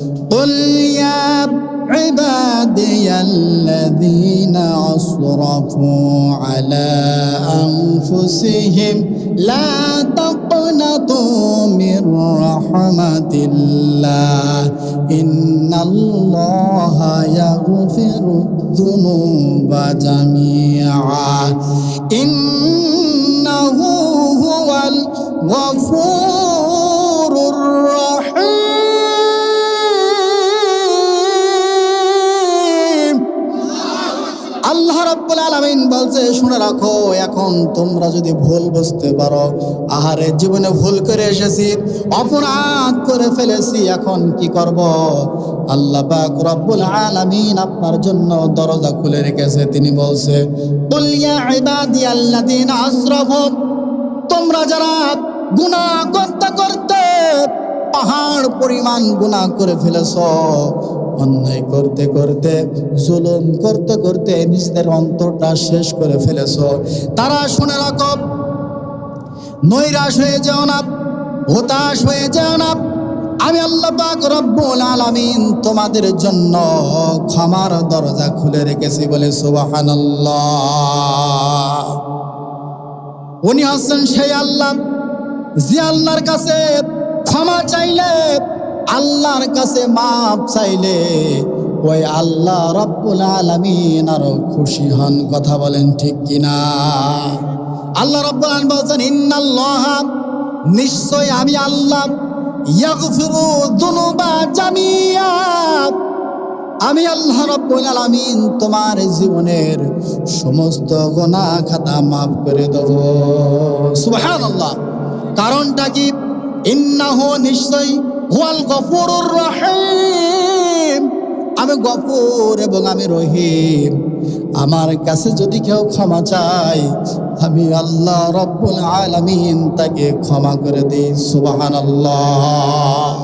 قل يا عبادي الذين أسرفوا على أنفسهم لا تقنطوا من رحمة الله إن الله يغفر الذنوب جميعا إنه هو الغفور الرحيم আল্লাহ রাব্বুল আলামিন বলছে, শুনে রাখো, এখন তোমরা যদি ভুল বুঝতে পারো, আহারে জীবনে ভুল করে এসেছি, অপরাধ করে ফেলেছি, এখন কি করব? আল্লাহ পাক রব্বুল আলামিন আপনার জন্য দরজা খুলে রেখেছে। তিনি বলছে, কুল ইয়া ইবাদিয়াল্লাযীনা আসরাফু, তোমরা যারা গুনাহ করতে করতে পাহাড় পরিমাণ গুনাহ করে ফেলেছো, অন্যায় করতে করতে, জুলুম করতে করতে নিজেদের অন্তরটা শেষ করে ফেলেছো, তারা শুনে রাখো, নৈরাশ হয়ে যেও না, হতাশ হয়ে যেও না। আমি আল্লাহ পাক রব্বুল আলামিন তোমাদের জন্য ক্ষমার দরজা খুলে রেখেছি। বলে সুবহানাল্লাহ। উনি হচ্ছেন সেই আল্লাহ, যে আল্লাহর কাছে ক্ষমা চাইলে, আল্লাহর কাছে মাপ চাইলে ওই আল্লাহ রব্বুল আলামিন আরো খুশি হন। কথা বলেন ঠিক কিনা? আল্লাহ রব্বুল আলামিন বলছেন, ইন্নাল্লাহ, নিশ্চয় আমি আল্লাহ, ইয়াগফিরু যুনুবা জামিয়া, আমি আল্লাহ রব্বুল আলামিন তোমার জীবনের সমস্ত গুনাহ খাতা মাফ করে দেব। সুবহানাল্লাহ। কারণটা কি? ইন্নাহু, নিশ্চয়, হুয়াল গফুরুর রহিম, আমি গফুর এবং আমি রহিম। আমার কাছে যদি কেউ ক্ষমা চায়, আমি আল্লাহ রব্বুল আলামিন তাকে ক্ষমা করে দিই। সুবহানাল্লাহ।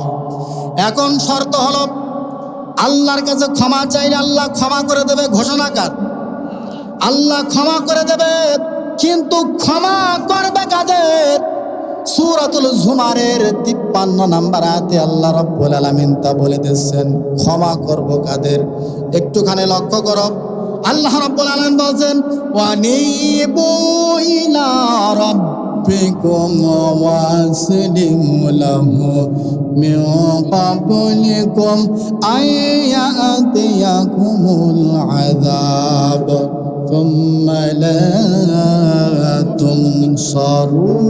এখন শর্ত হলো, আল্লাহর কাছে ক্ষমা চাইলে আল্লাহ ক্ষমা করে দেবে, ঘোষণাকার। আল্লাহ ক্ষমা করে দেবে, কিন্তু ক্ষমা করবে কাদের? সূরাতুল জুমারের 53 নম্বর আয়াতে আল্লাহ রাব্বুল আলামিন তা বলে দিয়েছেন, ক্ষমা করব কাদের? একটুখানি লক্ষ্য করো। আল্লাহ রাব্বুল আলামিন বলেন, ওয়ানিবু ইলা রাব্বিকুম ওয়াসলিমু লাহু মিন ক্বাবলিকুম আইয়াতিয়াকুমুল আযাব সুম্মা লা তুনসারুন।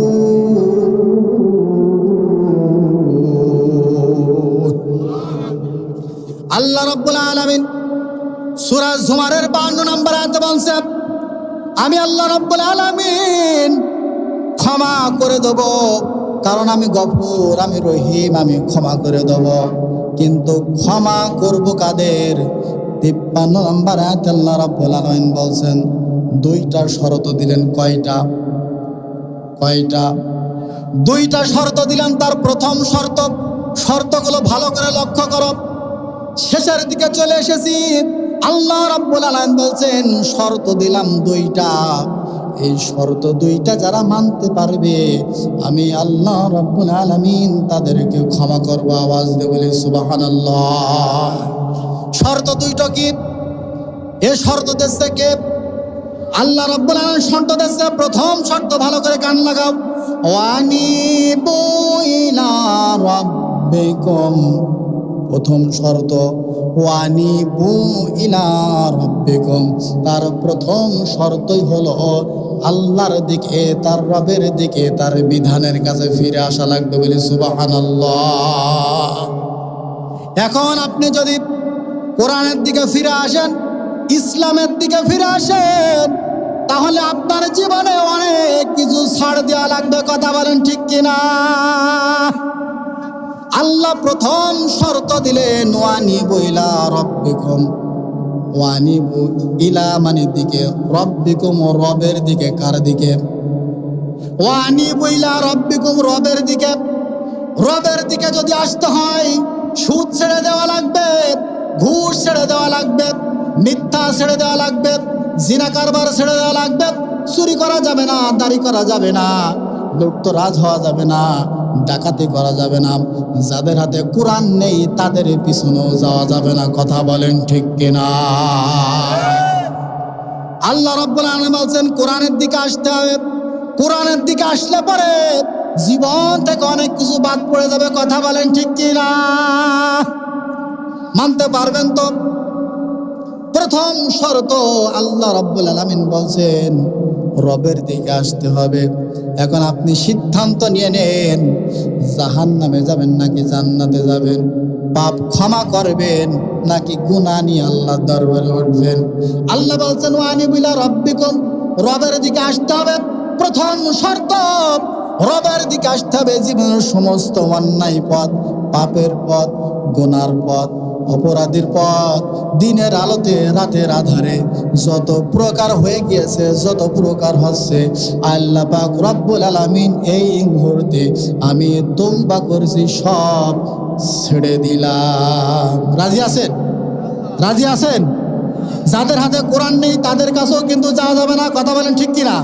আল্লাহ রাব্বুল আলামিন সূরা জুমারের 52 নম্বর আয়াতে বলেন, আমি আল্লাহ রাব্বুল আলামিন ক্ষমা করে দেব, কারণ আমি গফুর, আমি রহিম, আমি ক্ষমা করে দেব। কিন্তু ক্ষমা করব কাদের? 53 নম্বর আয়াতে আল্লাহ রাব্বুল আলামিন বলেন, দুইটা শর্ত দিলেন। কয়টা? দুইটা শর্ত দিলেন। তার প্রথম শর্তগুলো ভালো করে লক্ষ্য করো। শেষের দিকে চলে এসেছি। আল্লাহ রাব্বুল আলামিন বলছেন, শর্ত দিলাম দুইটা, এই শর্ত দুইটা যারা মানতে পারবে, আমি আল্লাহ রাব্বুল আলামিন তাদেরকে ক্ষমা করব। আওয়াজ দিয়ে বলি সুবহানাল্লাহ। শর্ত দুইটা কি? এই শর্ত দিচ্ছে কে? আল্লাহ রাব্বুল আলামিন শর্ত দিচ্ছে। প্রথম শর্ত, ভালো করে কান লাগাও, ওয়ানিবু ইলা রাব্বিকুম। প্রথম শর্ত, ওয়ানিবু ইলা রাব্বিকুম। তার প্রথম শর্তই হলো আল্লাহর দিকে, তার রবের দিকে, তার বিধানের কাছে ফিরে আসা লাগবে। বলি সুবহানাল্লাহ। এখন আপনি যদি কোরআনের দিকে ফিরে আসেন, ইসলামের দিকে ফিরে আসেন, তাহলে আপনার জীবনে অনেক কিছু ছাড় দেওয়া লাগবে। কথা বলেন ঠিক কিনা? আল্লাহ প্রথম শর্ত দিলেন, ওয়ানিবু ইলা রাব্বিকুম। ওয়ানিবু ইলা মানে দিকে, রাব্বিকুম রবের দিকে। কার দিকে? ওয়ানিবু ইলা রাব্বিকুম রবের দিকে। রবের দিকে যদি আসতে হয়, সুদ ছেড়ে দেওয়া লাগবে, ঘুষ ছেড়ে দেওয়া লাগবে, মিথ্যা ছেড়ে দেওয়া লাগবে, জিনা কারবার ছেড়ে দেওয়া লাগবে, চুরি করা যাবে না, দাড়ি করা যাবে না, লুটতরাজ হওয়া যাবে না, ডাকাতি করা যাবে না, যাদের হাতে কোরআন নেই তাদের পিছনেও যাওয়া যাবে না। কথা বলেন ঠিক কিনা? আল্লাহ রাব্বুল আলামিন বলছেন কোরআনের দিকে আসতে হবে। কোরআনের দিকে আসলে পরে জীবন থেকে অনেক কিছু বাদ পড়ে যাবে। কথা বলেন ঠিক কিনা? মানতে পারবেন তো? প্রথম শর্ত আল্লাহ রাব্বুল আলামিন বলছেন রবের দিকে আসতে হবে। এখন আপনি সিদ্ধান্ত নিয়ে নেন, জাহান্নামে যাবেন নাকি জান্নাতে যাবেন, পাপ ক্ষমা করবেন নাকি গুনাহ নিয়ে আল্লাহর দরবারে উঠবেন। আল্লাহ বলছেন ওয়ানিবু ইলা রাব্বিকুম, রবের দিকে আসতে হবে। প্রথম শর্ত রবের দিকে আসতে হবে। জীবনের সমস্ত অন্যায় পথ, পাপের পথ, গুনার পথ, অপরাধীর পথ, দিনের আলোতে রাতের আধারে যত প্রকার হয়ে গিয়েছে, যত প্রকার হচ্ছে, আল্লাহ পাক রব্বুল আলামিন এই মুহূর্তে আমি তওবা করছি, সব ছেড়ে দিলাম। রাজি আছেন? রাজি আছেন? যাদের হাতে কোরআন নেই তাদের কাছেও কিন্তু যাওয়া যাবে না। কথা বলেন ঠিক কিনা?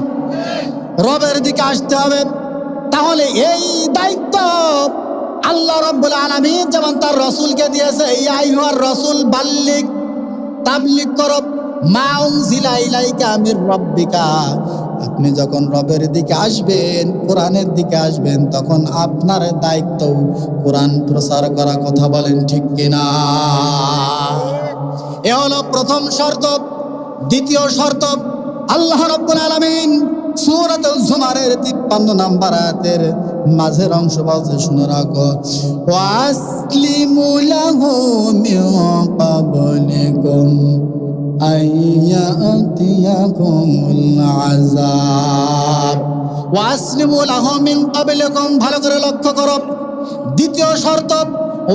রবের দিকে আসতে হবে। তাহলে এই দায়িত্ব আল্লাহ রাব্বুল আলামিন যেমন তার রাসূলকে দিয়েছে, ইয়া আইয়ুহার রাসূল বাল্লিগ, তাবলীগ করো মা উনজিলা ইলাইকা মির রাব্বিকা। আপনি যখন রবের দিকে আসবেন, কোরআনের দিকে আসবেন, তখন আপনার দায়িত্ব কোরআন প্রচার করা। কথা বলেন ঠিক কিনা? এ হলো প্রথম শর্ত। দ্বিতীয় শর্ত আল্লাহ রাব্বুল আলামিন সূরাতুল জুমারের 53 নম্বর আয়াতের মাঝের অংশ বলছে, শুনে রাখো, ওয়াসলিমু লাহু মিন ক্বাবলিকুম আইয়াতিয়াকুমুল আযাব। ওয়াসলিমু লাহু মিন ক্বাবলিকুম, ভালো করে লক্ষ্য করো। দ্বিতীয় শর্ত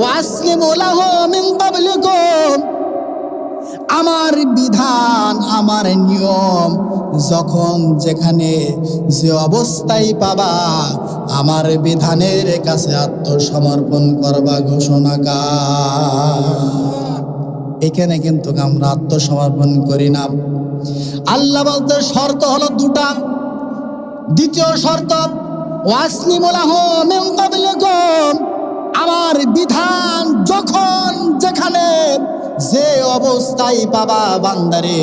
ওয়াসলিমু লাহু মিন ক্বাবলিকুম, আমার বিধান, আমার নিয়ম যখন যেখানে যে অবস্থায় পাবা, আমার বিধানের কাছে আত্মসমর্পণ করবা। ঘোষণাকার এখানে কিন্তু আমরা আত্মসমর্পণ করি না। আল্লাহ বলতে শর্ত হলো দুটা। দ্বিতীয় শর্ত ওয়াসলিমু লাহু মিন ক্বাবলিকুম, আমার বিধান যখন যেখানে যে অবস্থায় পাবা বান্দারে,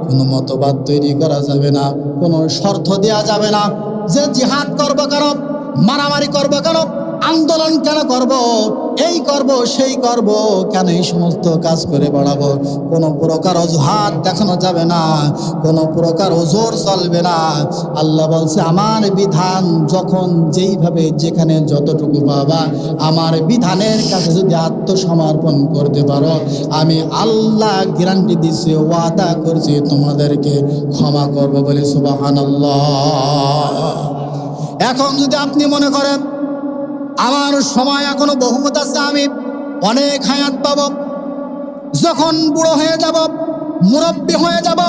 কোনো মতবাদ তৈরি করা যাবে না, কোনো শর্ত দেওয়া যাবে না যে জিহাদ করবো কেন, মারামারি করবো কেন, আন্দোলন কেন করব, এই করব সেই করব কেন, এই সমস্ত কাজ করে বেড়াবো। কোনো প্রকার অজুহাত দেখানো যাবে না, কোনো প্রকার ওজোর চলবে না। আল্লাহ বলছে আমার বিধান যখন যেইভাবে যেখানে যতটুকু পাবা, আমার বিধানের কাছে যদি আত্মসমর্পণ করতে পারো, আমি আল্লাহ গ্যারান্টি দিচ্ছি, ওয়াদা করছি তোমাদেরকে ক্ষমা করব বলে। সুবহানাল্লাহ। এখন যদি আপনি মনে করেন আমার সময় এখনো বহুত আছে, আমি অনেক হায়াত পাব, যখন বুড়ো হয়ে যাব, মুরব্বী হয়ে যাব,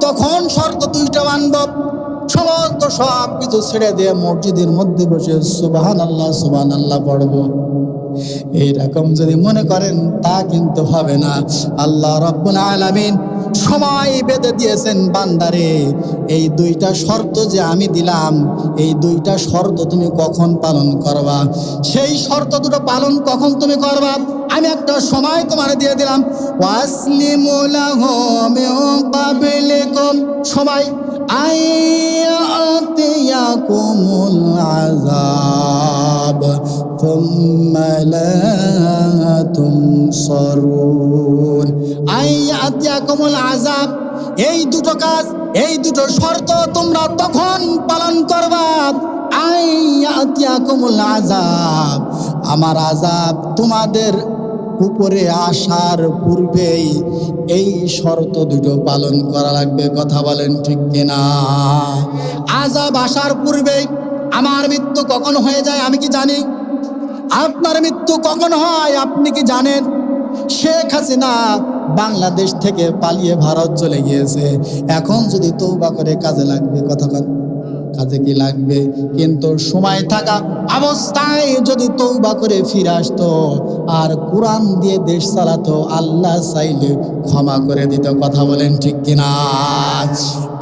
তখন শর্ত দুইটা মানব, সমস্ত সব কিছু ছেড়ে দিয়ে মসজিদের মধ্যে বসে সুবহানাল্লাহ সুবহানাল্লাহ পড়ব, এইরকম যদি মনে করেন তা কিন্তু হবে না। আল্লাহ রাব্বুল আলামিন সময় বেঁধে দিয়েছেন, বান্দারে এই দুইটা শর্ত যে আমি দিলাম, এই দুইটা শর্ত তুমি কখন পালন করবা, সেই শর্ত দুটো পালন কখন তুমি করবা, আমি একটা সময় তোমার দিয়ে দিলাম। ওয়াসলিমু লাহু মিন ক্বাবলিকুম, সময় আইয়াতিয়াকুমুল আযাব থুম্মা লা তুনসারুন। আইয়াতিয়াকুমুল আযাব, এই দুটো কাজ, এই দুটো শর্ত তোমরা তখন পালন করবা। আইয়াতিয়াকুমুল আযাব, আমার আযাব তোমাদের উপরে আসার পূর্বেই এই শর্ত দুটো পালন করা লাগবে। কথা বলেন ঠিক কিনা? আযাব আসার পূর্বেই। আমার মৃত্যু কখন হয়ে যায় আমি কি জানি? আপনার মৃত্যু কখন হয় আপনি কি জানেন? শেখ হাসিনা বাংলাদেশ থেকে পালিয়ে ভারত চলে গিয়েছে, এখন যদি তওবা করে কাজে লাগবে। কথা কাজে কি লাগবে? কিন্তু সময় থাকা অবস্থায় যদি তওবা করে ফিরে আসতো আর কোরআন দিয়ে দেশ চালাতো, আল্লাহ চাইলে ক্ষমা করে দিত। কথা বলেন ঠিক কিনা?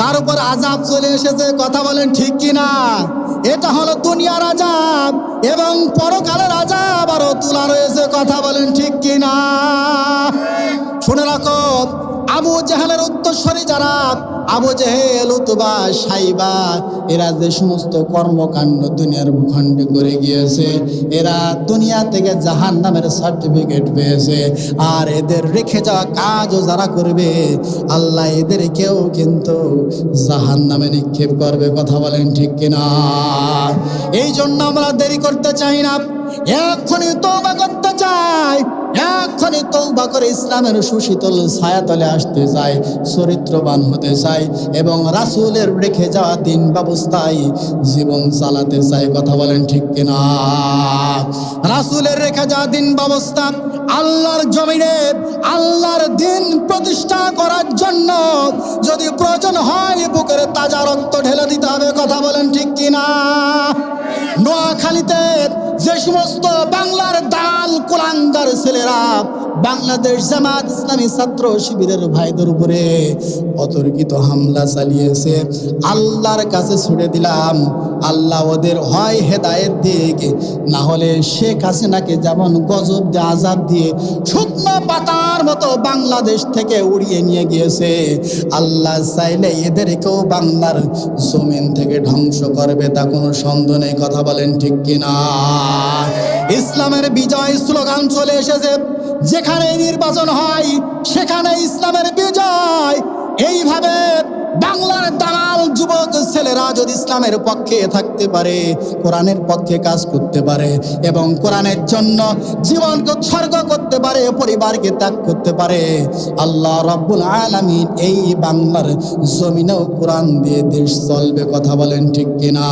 তার উপর আযাব চলে এসেছে। কথা বলেন ঠিক কিনা? এটা হলো দুনিয়ার আযাব, এবং পরকালের আযাব আরো তুলা রয়েছে। কথা বলেন ঠিক কিনা? শুনে রাখো, আবু জাহেলের উত্তরসূরি যারা, আবু জেহেল, উতবা, সাইবা, এরা যে সমস্ত কর্মকাণ্ড দুনিয়ার ভূখণ্ডে করে গিয়েছে, এরা দুনিয়া থেকে জাহান্নামের সার্টিফিকেট পেয়েছে। আর এদের রেখে যাওয়া কাজও যারা করবে, আল্লাহ এদেরকেও কিন্তু জাহান্নামে নিক্ষেপ করবে। কথা বলেন ঠিক কিনা? এই জন্য আমরা দেরি করতে চাই না, এক্ষুনি তওবা করতে চাই, এক্ষুনি তওবা করে ইসলামের সুশীতল ছায়াতলে আসতে চাই, চরিত্রবান হতে চাই, এবং রাসূলের রেখে যাওয়া দিন ব্যবস্থায় জীবন চালাতে চাই। কথা বলেন ঠিক কিনা? রাসূলের রেখে যাওয়া দিন ব্যবস্থা, আল্লাহর জমিনে আল্লাহর দিন প্রতিষ্ঠা করার জন্য যদি প্রয়োজন হয় বুকের তাজা রক্ত ঢেলে দিতে হবে। কথা বলেন ঠিক কিনা? নোয়াখালীতে যে সমস্ত বাংলার দাল কুলাঙ্গার ছেলেরা বাংলাদেশ জামাত ইসলামী ছাত্র শিবিরের ভাইদের উপরে অতর্কিত হামলা চালিয়েছে, আল্লাহর কাছে ছুড়ে দিলাম, আল্লাহ ওদের হয় হেদায়েত দিক, না হলে শেখ হাসিনাকে যেমন গজব দিয়ে আযাব দিয়ে শুকনো পাতার মতো বাংলাদেশ থেকে উড়িয়ে নিয়ে গিয়েছে, আল্লাহ চাইলে এদেরকেও বাংলার জমিন থেকে ধ্বংস করবে, তা কোনো সন্দেহ নেই। কথা বলেন ঠিক কিনা? ইসলামের বিজয় স্লোগান চলে এসেছে, যেখানে নির্বাচন হয় সেখানে ইসলামের বিজয়। এইভাবে বাংলার দালাল যুবক ছেলেরা যদি ইসলামের পক্ষে থাকতে পারে, কোরআনের পক্ষে কাজ করতে পারে, এবং কোরআনের জন্য জীবনকে উৎসর্গ করতে পারে, পরিবারকে ত্যাগ করতে পারে, আল্লাহ রাব্বুল আলামিন এই বাংলার জমিনেও কোরআন দিয়ে দেশ চলবে। কথা বলেন ঠিক কিনা?